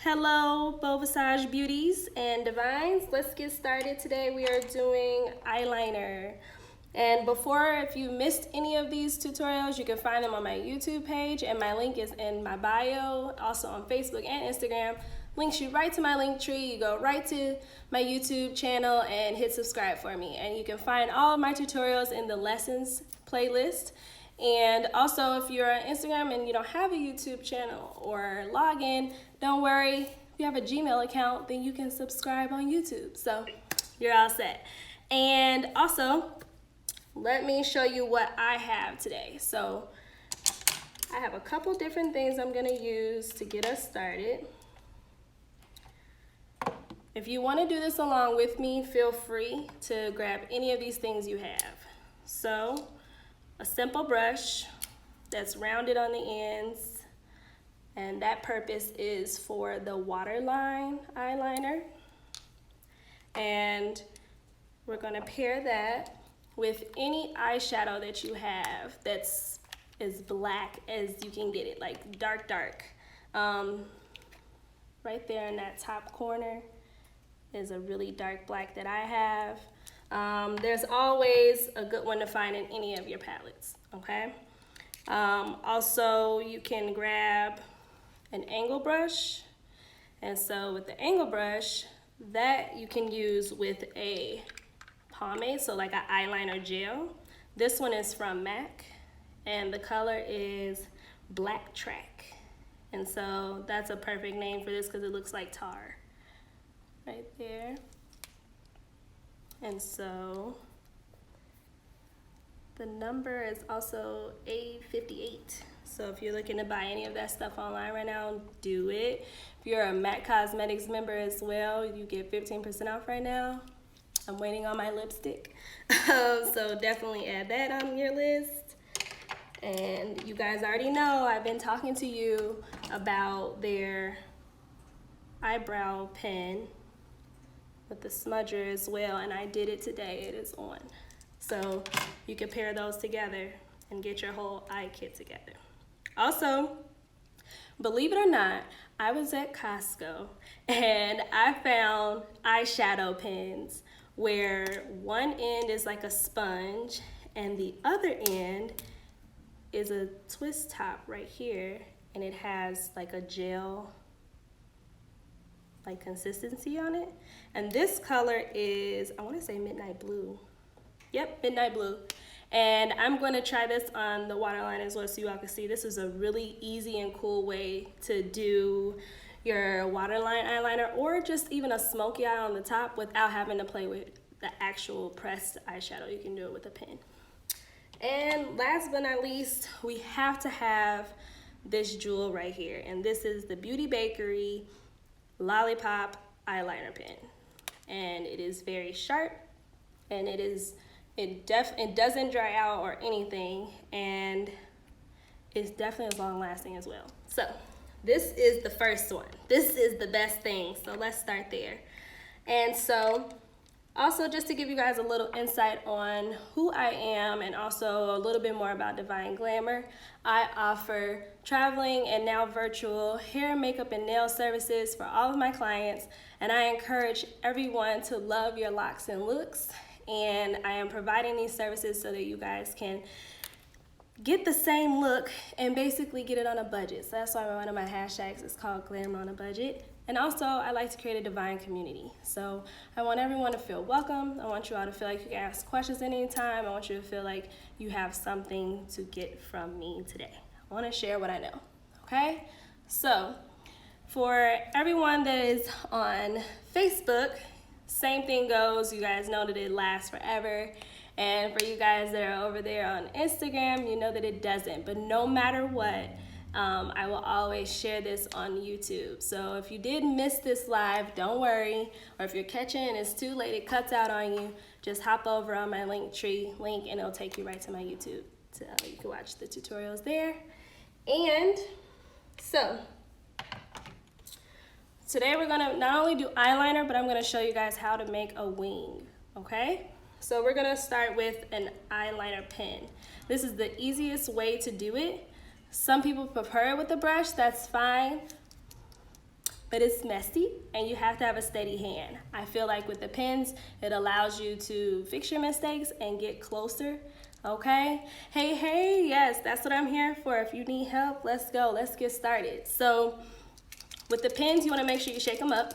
Hello, Beau Visage Beauties and Devines. Let's get started. Today we are doing eyeliner. And before, if you missed any of these tutorials, you can find them on my YouTube page, and my link is in my bio, also on Facebook and Instagram. Links you right to my link tree. You go right to my YouTube channel and hit subscribe for me. And you can find all of my tutorials in the lessons playlist. And also, if you're on Instagram and you don't have a YouTube channel or login, don't worry. If you have a Gmail account, then you can subscribe on YouTube. So you're all set. And also, let me show you what I have today. So I have a couple different things I'm gonna use to get us started. If you wanna do this along with me, feel free to grab any of these things you have. So, a simple brush that's rounded on the ends, and that purpose is for the Waterline eyeliner. And we're gonna pair that with any eyeshadow that you have that's as black as you can get it, like dark. Right there in that top corner is a really dark black that I have. There's always a good one to find in any of your palettes, okay? Also, you can grab an angle brush. And so with the angle brush, that you can use with a pomade, so like an eyeliner gel. This one is from MAC, and the color is Black Track. And so that's a perfect name for this because it looks like tar right there. And so the number is also A58. So if you're looking to buy any of that stuff online right now, do it. If you're a MAC Cosmetics member as well, you get 15% off right now. I'm waiting on my lipstick. So definitely add that on your list. And you guys already know I've been talking to you about their eyebrow pen with the smudger as well, and I did it today. It is on. So you can pair those together and get your whole eye kit together. Also, believe it or not, I was at Costco and I found eyeshadow pens where one end is like a sponge and the other end is a twist top right here, and it has like a gel like consistency on it. And this color is, I want to say midnight blue. Yep, midnight blue. And I'm going to try this on the waterline as well so you all can see. This is a really easy and cool way to do your waterline eyeliner, or just even a smoky eye on the top without having to play with the actual pressed eyeshadow. You can do it with a pen. And last but not least, we have to have this jewel right here. And this is the Beauty Bakerie Lollipop eyeliner pen, and it is very sharp, and it doesn't dry out or anything, and it's definitely long lasting as well. So this is the first one. This is the best thing, so let's start there. And so also, just to give you guys a little insight on who I am and also a little bit more about Devine Glamour, I offer traveling and now virtual hair, makeup, and nail services for all of my clients, and I encourage everyone to love your locks and looks. And I am providing these services so that you guys can get the same look and basically get it on a budget. So that's why one of my hashtags is called Glamour on a Budget. And also, I like to create a Devine community. So I want everyone to feel welcome. I want you all to feel like you can ask questions anytime. I want you to feel like you have something to get from me today. I want to share what I know, okay? So for everyone that is on Facebook, same thing goes. You guys know that it lasts forever. And for you guys that are over there on Instagram, you know that it doesn't. But no matter what, I will always share this on YouTube. So if you did miss this live, don't worry. Or if you're catching and it's too late, it cuts out on you, just hop over on my link tree link and it'll take you right to my YouTube. So you can watch the tutorials there. And so today we're gonna not only do eyeliner, but I'm gonna show you guys how to make a wing, okay? So we're gonna start with an eyeliner pen. This is the easiest way to do it. Some people prefer it with a brush, that's fine. but it's messy and you have to have a steady hand. I feel like with the pens, it allows you to fix your mistakes and get closer, okay? Hey, yes, that's what I'm here for. If you need help, let's go, let's get started. So with the pens, you wanna make sure you shake them up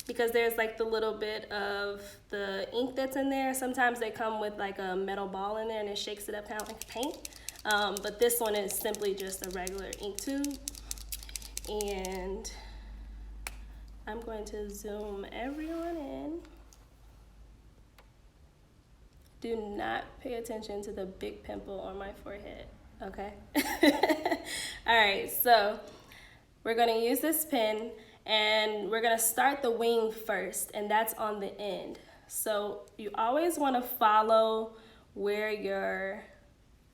because there's like the little bit of the ink that's in there. Sometimes they come with like a metal ball in there and it shakes it up kind of like paint. But this one is simply just a regular ink tube. And I'm going to zoom everyone in. Do not pay attention to the big pimple on my forehead, okay? All right, so we're gonna use this pen and we're gonna start the wing first, and that's on the end. So you always wanna follow where your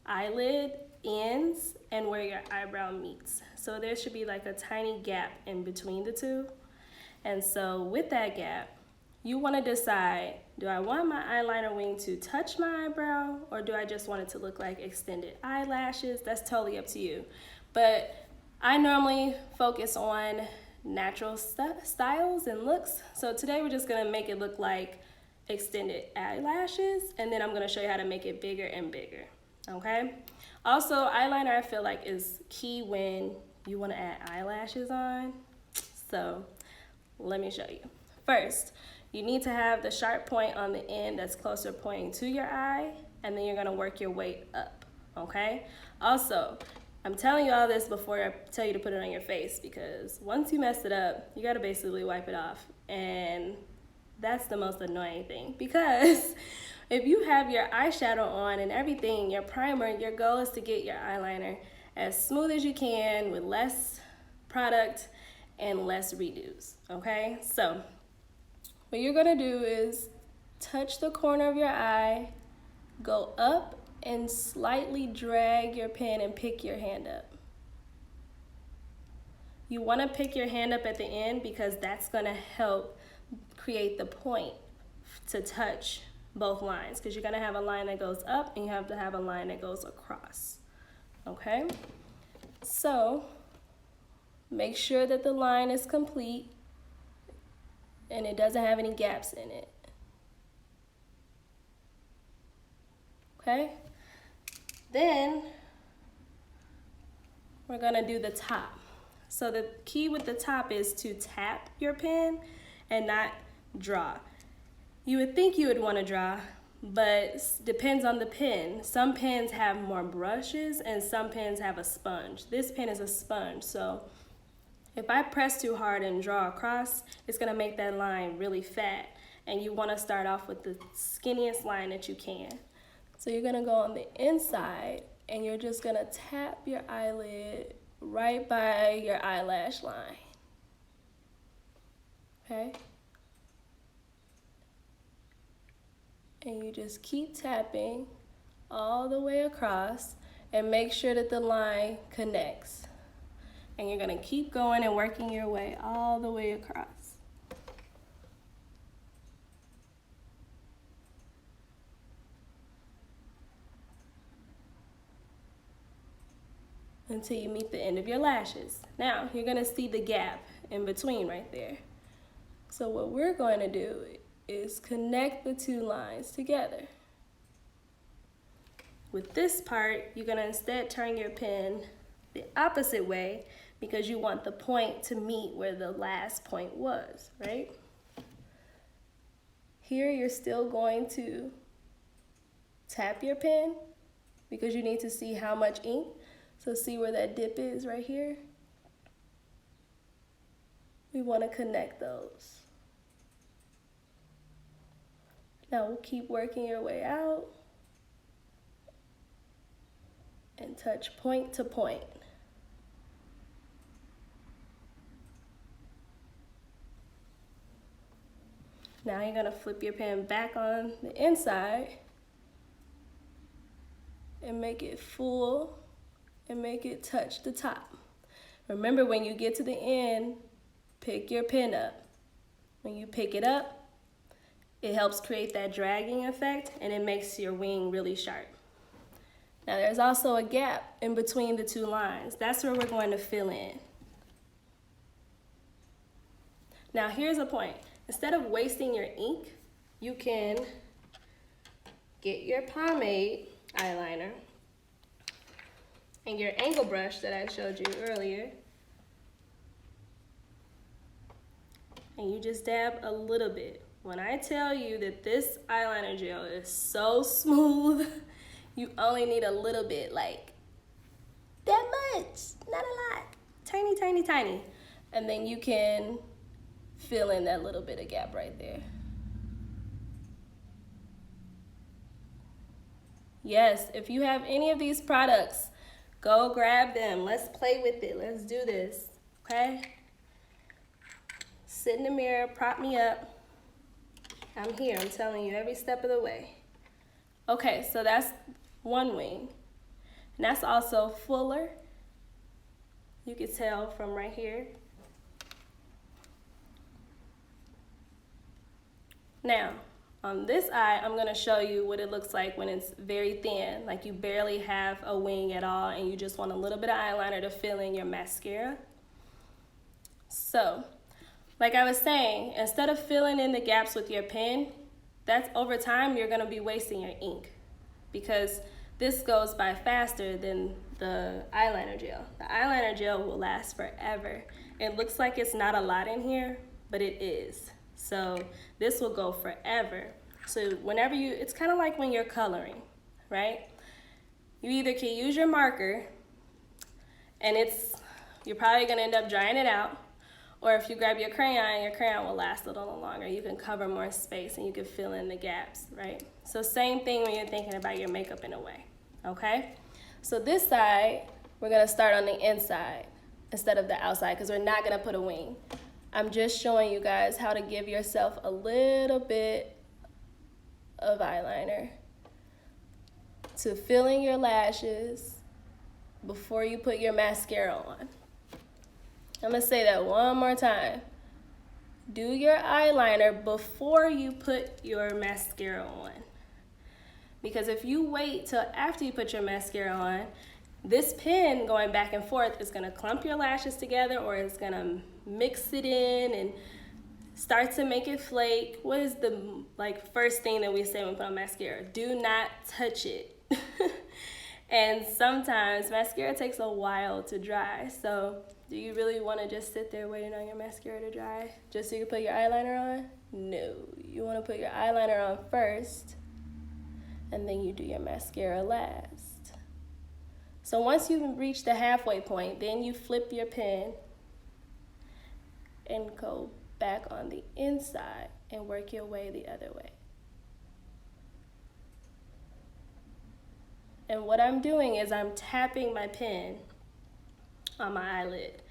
eyelid ends and where your eyebrow meets. So there should be like a tiny gap in between the two. And so with that gap, you want to decide, do I want my eyeliner wing to touch my eyebrow or do I just want it to look like extended eyelashes? That's totally up to you. But I normally focus on natural styles and looks. So today we're just going to make it look like extended eyelashes, and then I'm going to show you how to make it bigger and bigger. Okay? Also, eyeliner I feel like is key when you want to add eyelashes on. So let me show you. First, you need to have the sharp point on the end that's closer pointing to your eye, and then you're gonna work your way up, okay? Also, I'm telling you all this before I tell you to put it on your face, because once you mess it up, you gotta basically wipe it off, and that's the most annoying thing, because if you have your eyeshadow on and everything, your primer, your goal is to get your eyeliner as smooth as you can with less product and less redos, okay? So what you're gonna do is touch the corner of your eye, go up and slightly drag your pen and pick your hand up. You wanna pick your hand up at the end because that's gonna help create the point to touch both lines, because you're gonna have a line that goes up and you have to have a line that goes across, okay? So make sure that the line is complete and it doesn't have any gaps in it. Okay? Then we're gonna do the top. So the key with the top is to tap your pen and not draw. You would think you would wanna draw, but depends on the pen. Some pens have more brushes and some pens have a sponge. This pen is a sponge, so if I press too hard and draw across, it's gonna make that line really fat, and you wanna start off with the skinniest line that you can. So you're gonna go on the inside and you're just gonna tap your eyelid right by your eyelash line, okay? And you just keep tapping all the way across and make sure that the line connects. And you're gonna keep going and working your way all the way across. Until you meet the end of your lashes. Now, you're gonna see the gap in between right there. So what we're going to do is connect the two lines together. With this part, you're gonna instead turn your pen the opposite way because you want the point to meet where the last point was, right? Here, you're still going to tap your pen because you need to see how much ink. So see where that dip is right here? We want to connect those. Now we'll keep working your way out and touch point to point. Now you're gonna flip your pen back on the inside and make it full and make it touch the top. Remember, when you get to the end, pick your pen up. When you pick it up, it helps create that dragging effect and it makes your wing really sharp. Now there's also a gap in between the two lines. That's where we're going to fill in. Now here's a point. Instead of wasting your ink, you can get your pomade eyeliner and your angle brush that I showed you earlier, and you just dab a little bit. When I tell you that this eyeliner gel is so smooth, you only need a little bit, like that much, not a lot, tiny, tiny, tiny. And then you can fill in that little bit of gap right there. Yes, if you have any of these products, go grab them. Let's play with it. Let's do this, okay? Sit in the mirror, prop me up. I'm here, I'm telling you every step of the way. Okay, so that's one wing. And that's also fuller. You can tell from right here. Now, on this eye, I'm gonna show you what it looks like when it's very thin, like you barely have a wing at all and you just want a little bit of eyeliner to fill in your mascara. So, like I was saying, instead of filling in the gaps with your pen, that's over time you're gonna be wasting your ink because this goes by faster than the eyeliner gel. The eyeliner gel will last forever. It looks like it's not a lot in here, but it is. So this will go forever. So whenever it's kind of like when you're coloring, right? You either can use your marker and you're probably gonna end up drying it out, or if you grab your crayon will last a little longer. You can cover more space and you can fill in the gaps, right? So same thing when you're thinking about your makeup in a way, okay? So this side, we're gonna start on the inside instead of the outside because we're not gonna put a wing. I'm just showing you guys how to give yourself a little bit of eyeliner to fill in your lashes before you put your mascara on. I'm gonna say that one more time. Do your eyeliner before you put your mascara on. Because if you wait till after you put your mascara on, this pen going back and forth is gonna clump your lashes together, or it's gonna mix it in and start to make it flake. What is the first thing that we say when we put on mascara? Do not touch it. And sometimes mascara takes a while to dry. So do you really want to just sit there waiting on your mascara to dry just so you can put your eyeliner on? No, you want to put your eyeliner on first and then you do your mascara last. So once you've reached the halfway point, then you flip your pen and go back on the inside and work your way the other way. And what I'm doing is I'm tapping my pen on my eyelid.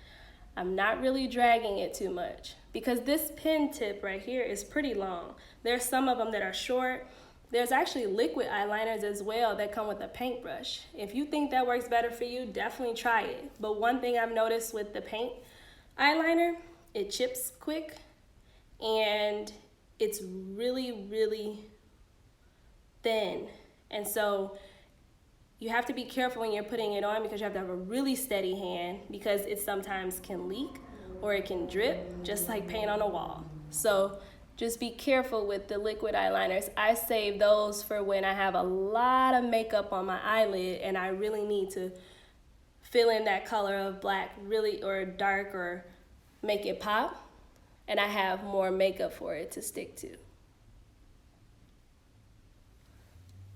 I'm not really dragging it too much because this pen tip right here is pretty long. There's some of them that are short. There's actually liquid eyeliners as well that come with a paintbrush. If you think that works better for you, definitely try it. But one thing I've noticed with the paint eyeliner, it chips quick and it's really, really thin. And so you have to be careful when you're putting it on because you have to have a really steady hand because it sometimes can leak or it can drip just like paint on a wall. So just be careful with the liquid eyeliners. I save those for when I have a lot of makeup on my eyelid and I really need to fill in that color of black really or dark or make it pop, and I have more makeup for it to stick to.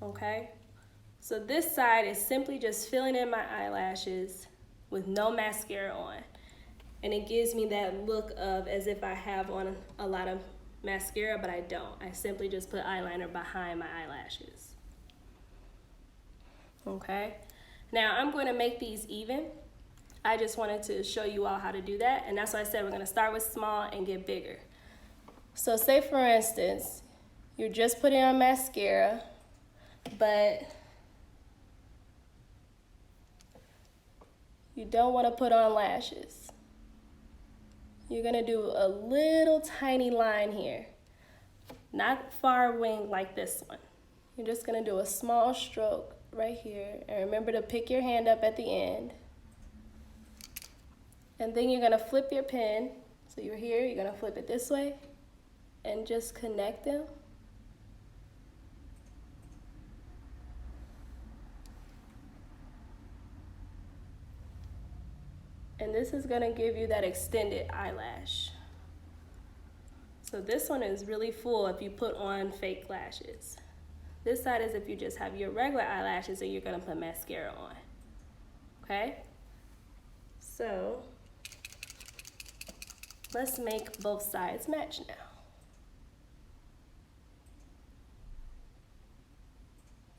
Okay? So this side is simply just filling in my eyelashes with no mascara on. And it gives me that look of as if I have on a lot of mascara, but I don't. I simply just put eyeliner behind my eyelashes. Okay? Now I'm going to make these even. I just wanted to show you all how to do that, and that's why I said we're going to start with small and get bigger. So say for instance, you're just putting on mascara, but you don't want to put on lashes. You're going to do a little tiny line here, not far wing like this one. You're just going to do a small stroke right here, and remember to pick your hand up at the end. And then you're going to flip your pen So you're here, you're gonna flip it this way and just connect them. And this is gonna give you that extended eyelash. So this one is really full if you put on fake lashes. This side is if you just have your regular eyelashes and you're gonna put mascara on, okay? So let's make both sides match now.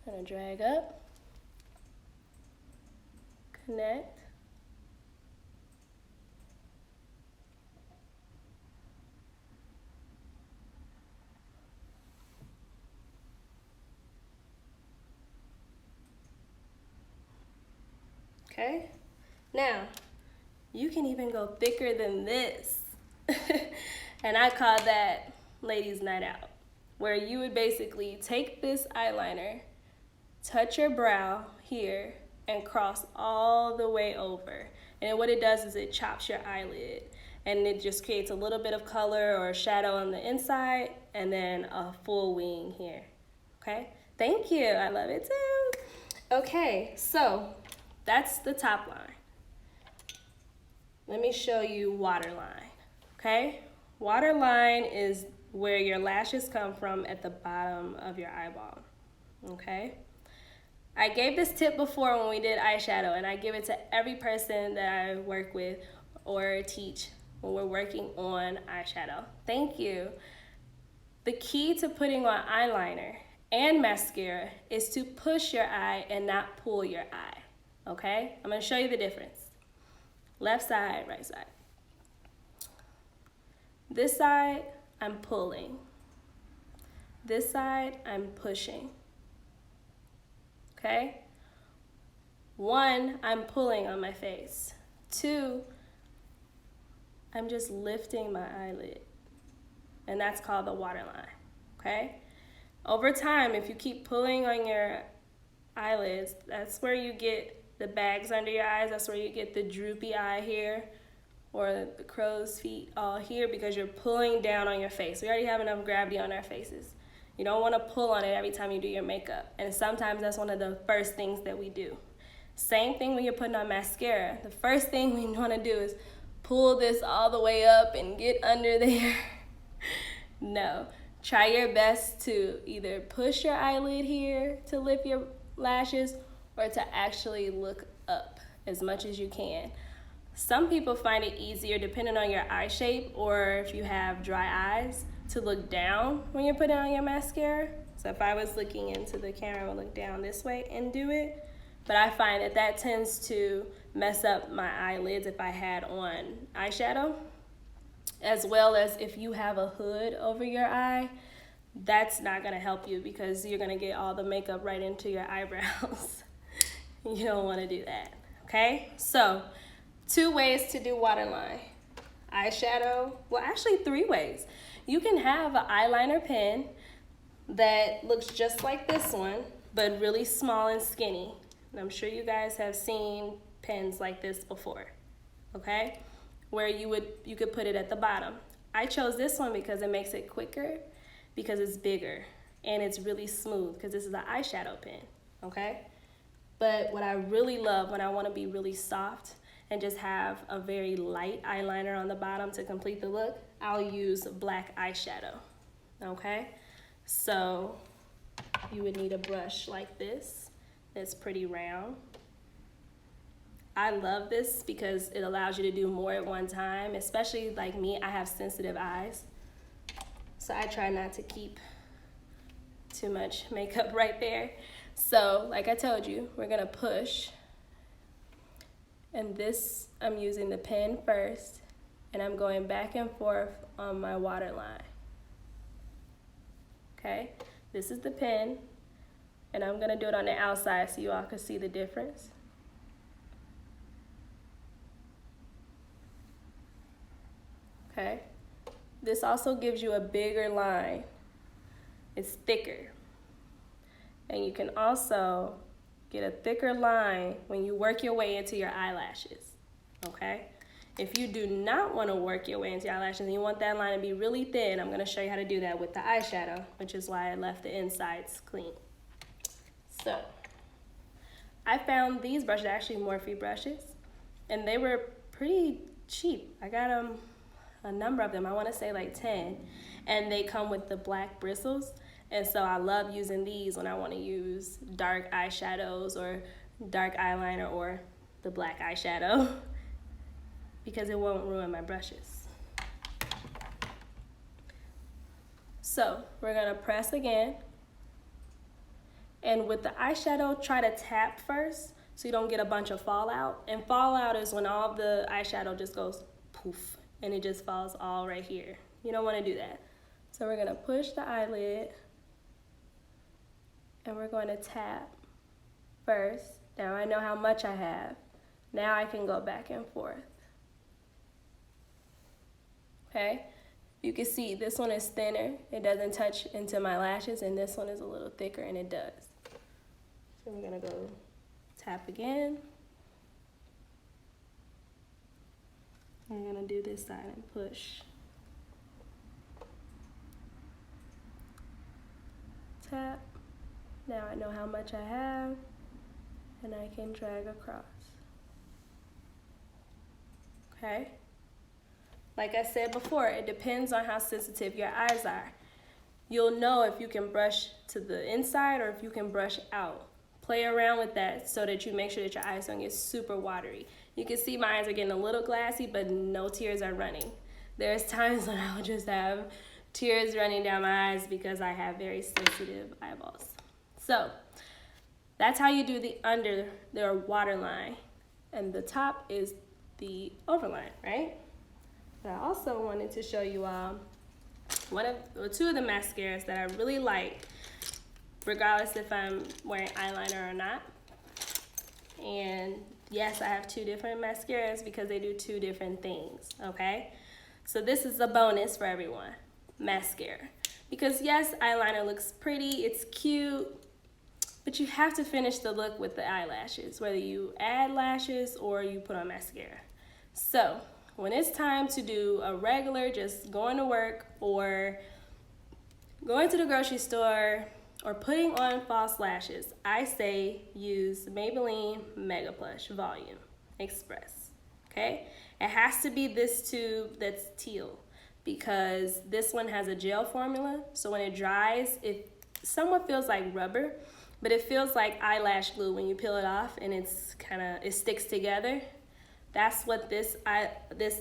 Gonna drag up, connect. Okay, now you can even go thicker than this. And I call that ladies' night out, where you would basically take this eyeliner, touch your brow here, and cross all the way over. And what it does is it chops your eyelid, and it just creates a little bit of color or shadow on the inside, and then a full wing here. Okay, thank you, I love it too. Okay, so that's the top line. Let me show you waterline, okay? Waterline is where your lashes come from at the bottom of your eyeball, okay? I gave this tip before when we did eyeshadow, and I give it to every person that I work with or teach when we're working on eyeshadow. Thank you. The key to putting on eyeliner and mascara is to push your eye and not pull your eye, okay? I'm gonna show you the difference. Left side, right side. This side, I'm pulling. This side, I'm pushing. Okay? 1, I'm pulling on my face. 2, I'm just lifting my eyelid. And that's called the waterline. Okay? Over time, if you keep pulling on your eyelids, that's where you get the bags under your eyes. That's where you get the droopy eye here, or the crow's feet all here, because you're pulling down on your face. We already have enough gravity on our faces. You don't want to pull on it every time you do your makeup. And sometimes that's one of the first things that we do. Same thing when you're putting on mascara. The first thing we want to do is pull this all the way up and get under there. No. Try your best to either push your eyelid here to lift your lashes, or to actually look up as much as you can. Some people find it easier, depending on your eye shape or if you have dry eyes, to look down when you're putting on your mascara. So if I was looking into the camera, I would look down this way and do it. But I find that that tends to mess up my eyelids if I had on eyeshadow. As well as if you have a hood over your eye, that's not gonna help you because you're gonna get all the makeup right into your eyebrows. You don't wanna do that, okay? So, 2 ways to do waterline. Eyeshadow, well actually 3 ways. You can have an eyeliner pen that looks just like this one, but really small and skinny. And I'm sure you guys have seen pens like this before, okay? Where you could put it at the bottom. I chose this one because it makes it quicker, because it's bigger, and it's really smooth because this is an eyeshadow pen, okay? But what I really love when I want to be really soft and just have a very light eyeliner on the bottom to complete the look, I'll use black eyeshadow, okay? So you would need a brush like this that's pretty round. I love this because it allows you to do more at one time, especially like me, I have sensitive eyes. So I try not to keep too much makeup right there. So like I told you, we're gonna push. And this, I'm using the pen first, and I'm going back and forth on my waterline. Okay, this is the pen, and I'm gonna do it on the outside so you all can see the difference. Okay, this also gives you a bigger line. It's thicker. And you can also get a thicker line when you work your way into your eyelashes, okay? If you do not want to work your way into your eyelashes and you want that line to be really thin, I'm going to show you how to do that with the eyeshadow, which is why I left the insides clean. So, I found these brushes, actually Morphe brushes, and they were pretty cheap. I got a number of them, I want to say like 10, and they come with the black bristles, and so I love using these when I want to use dark eyeshadows or dark eyeliner or the black eyeshadow because it won't ruin my brushes. So we're gonna press again, and with the eyeshadow, try to tap first so you don't get a bunch of fallout. And fallout is when all the eyeshadow just goes poof and it just falls all right here. You don't want to do that. So we're gonna push the eyelid and we're going to tap first. Now I know how much I have. Now I can go back and forth. Okay, you can see this one is thinner. It doesn't touch into my lashes, and this one is a little thicker and it does. So we're gonna go tap again. I'm gonna do this side and push. Tap. Now I know how much I have, and I can drag across. Okay? Like I said before, it depends on how sensitive your eyes are. You'll know if you can brush to the inside or if you can brush out. Play around with that so that you make sure that your eyes don't get super watery. You can see my eyes are getting a little glassy, but no tears are running. There's times when I will just have tears running down my eyes because I have very sensitive eyeballs. So that's how you do the under their waterline, and the top is the overline, right? But I also wanted to show you two of the mascaras that I really like, regardless if I'm wearing eyeliner or not. And yes, I have two different mascaras because they do two different things, okay? So this is a bonus for everyone, mascara. Because yes, eyeliner looks pretty, it's cute, but you have to finish the look with the eyelashes, whether you add lashes or you put on mascara. So when it's time to do a regular, just going to work or going to the grocery store or putting on false lashes, I say use Maybelline Mega Plush Volume Express, okay? It has to be this tube that's teal because this one has a gel formula, so when it dries, it somewhat feels like rubber, but it feels like eyelash glue when you peel it off and it sticks together. That's what this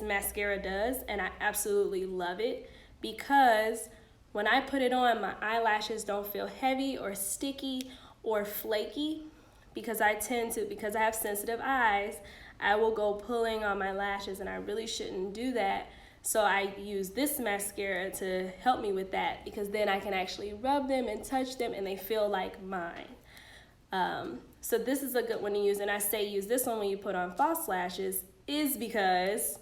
mascara does, and I absolutely love it because when I put it on, my eyelashes don't feel heavy or sticky or flaky because I have sensitive eyes, I will go pulling on my lashes, and I really shouldn't do that. So I use this mascara to help me with that because then I can actually rub them and touch them and they feel like mine. So this is a good one to use, and I say use this one when you put on false lashes is because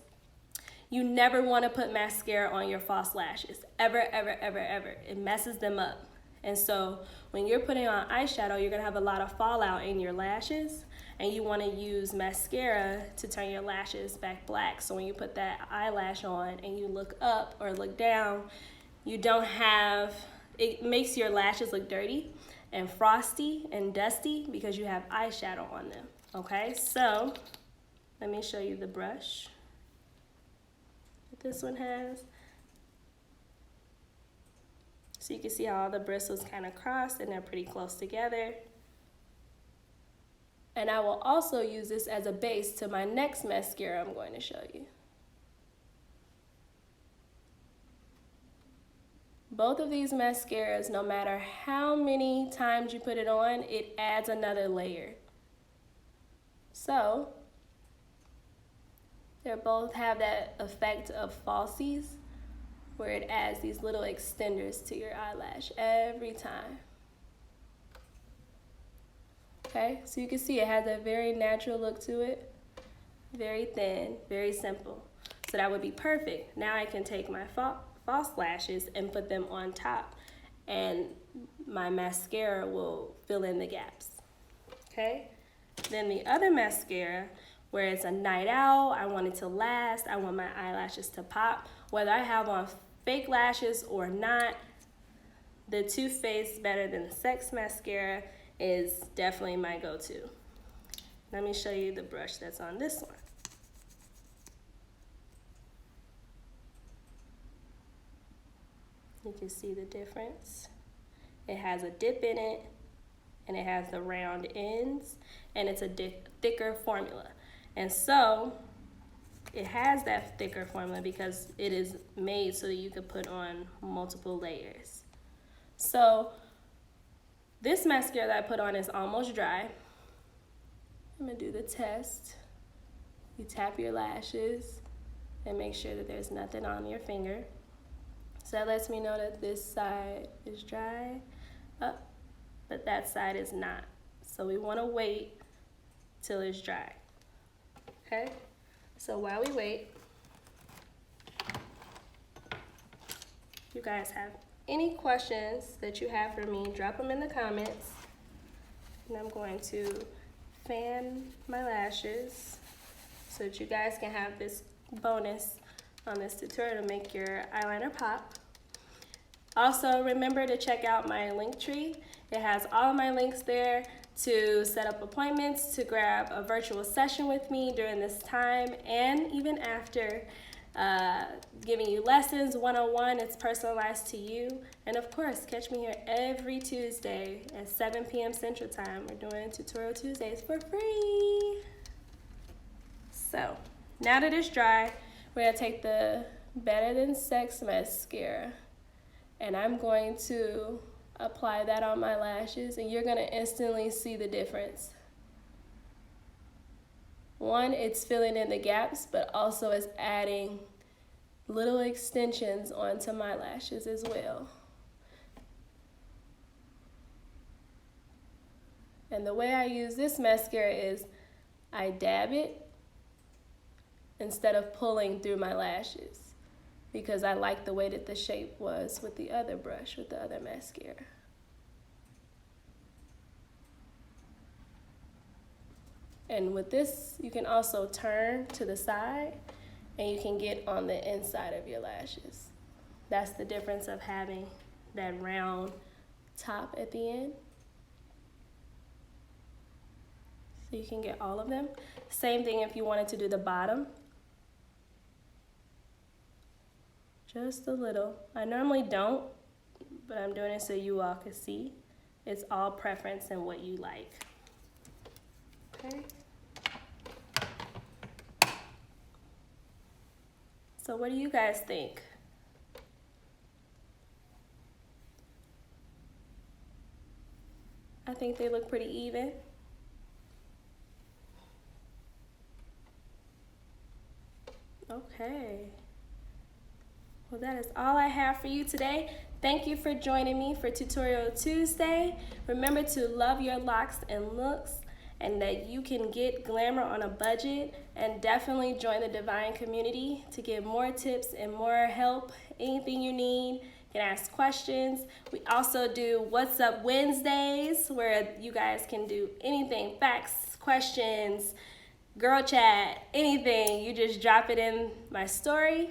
you never want to put mascara on your false lashes, ever, ever, ever, ever. It messes them up. And so when you're putting on eyeshadow, you're gonna have a lot of fallout in your lashes, and you wanna use mascara to turn your lashes back black. So when you put that eyelash on and you look up or look down, it makes your lashes look dirty and frosty and dusty because you have eyeshadow on them, okay? So let me show you the brush that this one has. So you can see how all the bristles kind of cross and they're pretty close together. And I will also use this as a base to my next mascara I'm going to show you. Both of these mascaras, no matter how many times you put it on, it adds another layer. So they both have that effect of falsies, where it adds these little extenders to your eyelash every time. Okay, so you can see it has a very natural look to it, very thin, very simple. So that would be perfect. Now I can take my false lashes and put them on top, and my mascara will fill in the gaps. Okay, then the other mascara, where it's a night out, I want it to last, I want my eyelashes to pop. Whether I have on fake lashes or not, the Too Faced Better Than Sex mascara is definitely my go-to. Let me show you the brush that's on this one. You can see the difference. It has a dip in it, and it has the round ends, and it's a thicker formula. And so it has that thicker formula because it is made so that you can put on multiple layers. So this mascara that I put on is almost dry. I'm gonna do the test. You tap your lashes and make sure that there's nothing on your finger. So that lets me know that this side is dry, but that side is not. So we wanna wait till it's dry, okay? So while we wait, if you guys have any questions that you have for me, drop them in the comments. And I'm going to fan my lashes so that you guys can have this bonus on this tutorial to make your eyeliner pop. Also, remember to check out my link tree. It has all of my links there to set up appointments, to grab a virtual session with me during this time and even after, giving you lessons one-on-one. It's personalized to you. And of course, catch me here every Tuesday at 7 p.m. Central Time. We're doing Tutorial Tuesdays for free. So now that it's dry, we're gonna take the Better Than Sex mascara and I'm going to apply that on my lashes, and you're gonna instantly see the difference. One, it's filling in the gaps, but also it's adding little extensions onto my lashes as well. And the way I use this mascara is I dab it instead of pulling through my lashes, because I like the way that the shape was with the other brush, with the other mascara. And with this, you can also turn to the side and you can get on the inside of your lashes. That's the difference of having that round top at the end. So you can get all of them. Same thing if you wanted to do the bottom. Just a little. I normally don't, but I'm doing it so you all can see. It's all preference and what you like. Okay. So what do you guys think? I think they look pretty even. Okay. Well, that is all I have for you today. Thank you for joining me for Tutorial Tuesday. Remember to love your locks and looks, and that you can get glamour on a budget, and definitely join the Devine community to get more tips and more help. Anything you need, you can ask questions. We also do What's Up Wednesdays, where you guys can do anything, facts, questions, girl chat, anything. You just drop it in my story.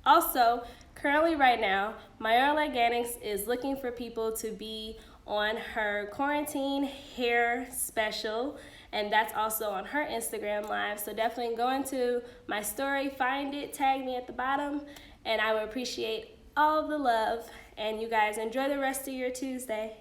Also, currently right now, Myra Organics is looking for people to be on her quarantine hair special, and that's also on her Instagram live. So definitely go into my story, find it, tag me at the bottom, and I would appreciate all the love. And you guys enjoy the rest of your Tuesday.